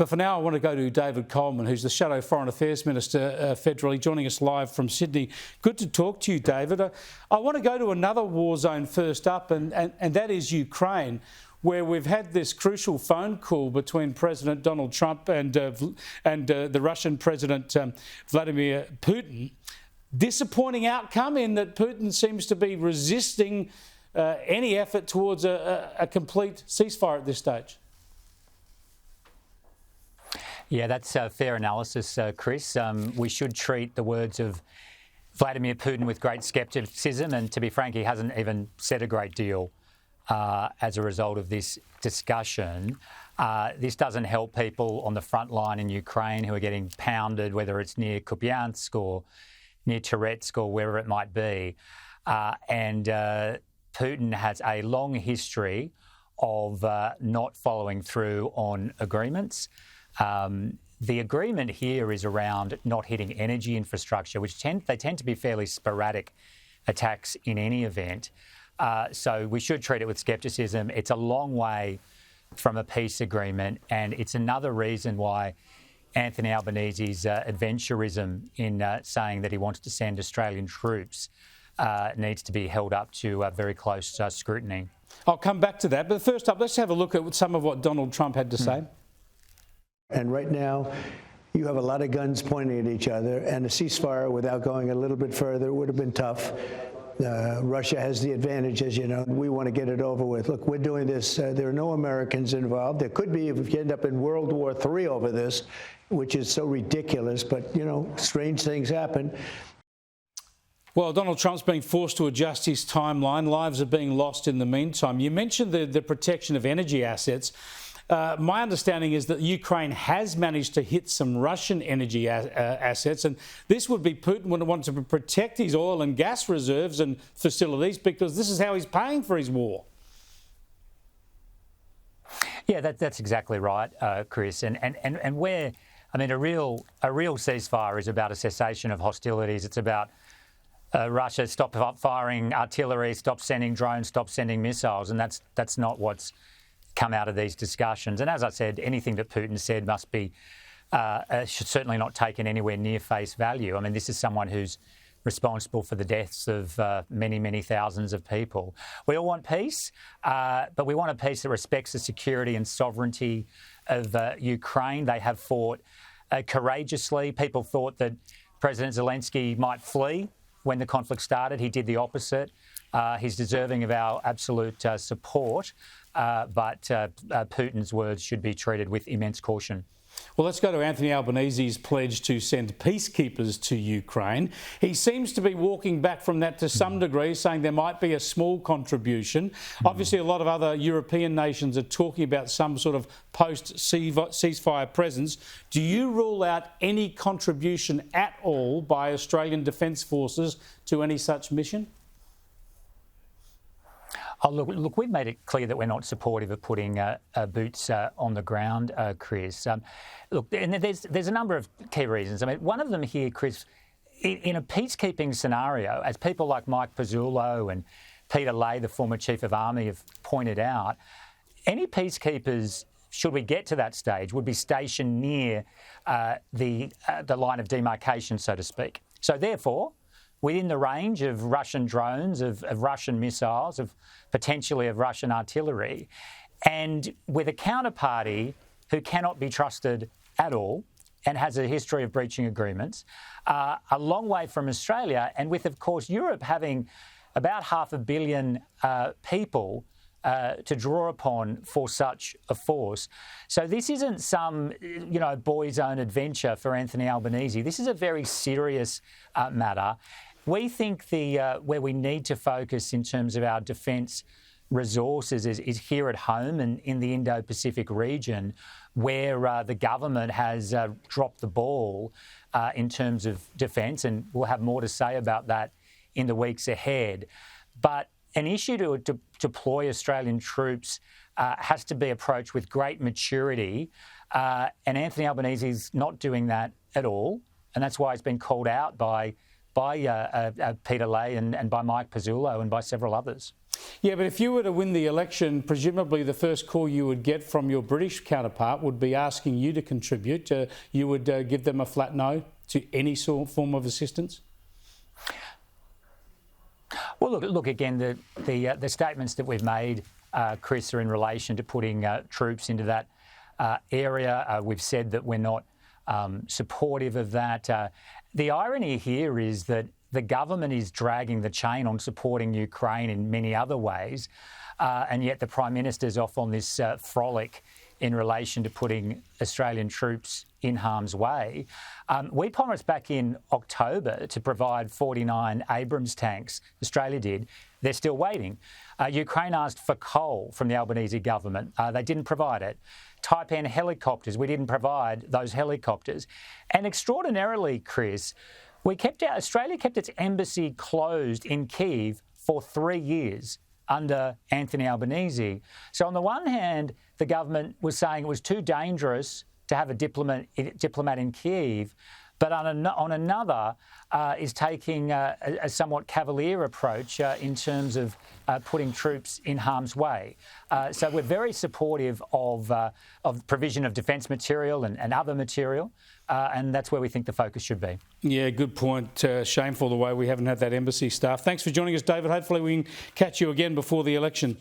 But for now, I want to go to David Coleman, who's the Shadow Foreign Affairs Minister federally, joining us live from Sydney. Good to talk to you, David. I want to go to another war zone first up, and that is Ukraine, where we've had this crucial phone call between President Donald Trump and the Russian President Vladimir Putin. Disappointing outcome in that Putin seems to be resisting any effort towards a complete ceasefire at this stage. Yeah, that's a fair analysis, Chris. We should treat the words of Vladimir Putin with great scepticism, and to be frank, he hasn't even said a great deal as a result of this discussion. This doesn't help people on the front line in Ukraine who are getting pounded, whether it's near Kupiansk or near Toretsk or wherever it might be. And Putin has a long history of not following through on agreements. The agreement here is around not hitting energy infrastructure, which tend to be fairly sporadic attacks in any event. So we should treat it with scepticism. It's a long way from a peace agreement, and it's another reason why Anthony Albanese's adventurism in saying that he wants to send Australian troops needs to be held up to very close scrutiny. I'll come back to that, but first up, let's have a look at some of what Donald Trump had to say. And right now, you have a lot of guns pointing at each other, and a ceasefire without going a little bit further would have been tough. Russia has the advantage, as you know. We want to get it over with. Look, we're doing this. There are no Americans involved. There could be if you end up in World War III over this, which is so ridiculous. But, you know, strange things happen. Well, Donald Trump's being forced to adjust his timeline. Lives are being lost in the meantime. You mentioned the protection of energy assets. My understanding is that Ukraine has managed to hit some Russian energy assets, and this would be Putin would want to protect his oil and gas reserves and facilities because this is how he's paying for his war. Yeah, that's exactly right, Chris. And where, I mean, a real ceasefire is about a cessation of hostilities. It's about Russia stop firing artillery, stop sending drones, stop sending missiles, and that's not what's come out of these discussions. And as I said, anything that Putin said must be should certainly not taken anywhere near face value. I mean, this is someone who's responsible for the deaths of many, many thousands of people. We all want peace, but we want a peace that respects the security and sovereignty of Ukraine. They have fought courageously. People thought that President Zelensky might flee when the conflict started. He did the opposite. He's deserving of our absolute support. But Putin's words should be treated with immense caution. Well, let's go to Anthony Albanese's pledge to send peacekeepers to Ukraine. He seems to be walking back from that to some degree, saying there might be a small contribution. Obviously, a lot of other European nations are talking about some sort of post-ceasefire presence. Do you rule out any contribution at all by Australian Defence Forces to any such mission? Oh, look, we've made it clear that we're not supportive of putting boots on the ground, Chris. Look, and there's a number of key reasons. I mean, one of them here, Chris, in a peacekeeping scenario, as people like Mike Pizzullo and Peter Lay, the former Chief of Army, have pointed out, any peacekeepers, should we get to that stage, would be stationed near the line of demarcation, so to speak. So therefore, within the range of Russian drones, of Russian missiles, of potentially of Russian artillery, and with a counterparty who cannot be trusted at all and has a history of breaching agreements, a long way from Australia, and with, of course, Europe having about 500 million people to draw upon for such a force. So this isn't some, boy's own adventure for Anthony Albanese. This is a very serious matter. We think where we need to focus in terms of our defence resources is here at home and in the Indo-Pacific region, where the government has dropped the ball in terms of defence, and we'll have more to say about that in the weeks ahead. But an issue to deploy Australian troops has to be approached with great maturity, and Anthony Albanese is not doing that at all, and that's why he's been called out by Peter Lay and by Mike Pizzullo and by several others. Yeah, but if you were to win the election, presumably the first call you would get from your British counterpart would be asking you to contribute. You would give them a flat no to any form of assistance? Well, look again, the statements that we've made, Chris, are in relation to putting troops into that area. We've said that we're not supportive of that. The irony here is that the government is dragging the chain on supporting Ukraine in many other ways, and yet the Prime Minister's off on this frolic in relation to putting Australian troops in harm's way. We promised back in October to provide 49 Abrams tanks. Australia did. They're still waiting. Ukraine asked for coal from the Albanese government. They didn't provide it. Type N helicopters, we didn't provide those helicopters. And extraordinarily, Chris, Australia kept its embassy closed in Kyiv for 3 years under Anthony Albanese. So on the one hand, the government was saying it was too dangerous to have a diplomat in Kyiv, but on another is taking a somewhat cavalier approach in terms of putting troops in harm's way. So we're very supportive of provision of defence material and other material, and that's where we think the focus should be. Yeah, good point. Shameful the way we haven't had that embassy staff. Thanks for joining us, David. Hopefully we can catch you again before the election.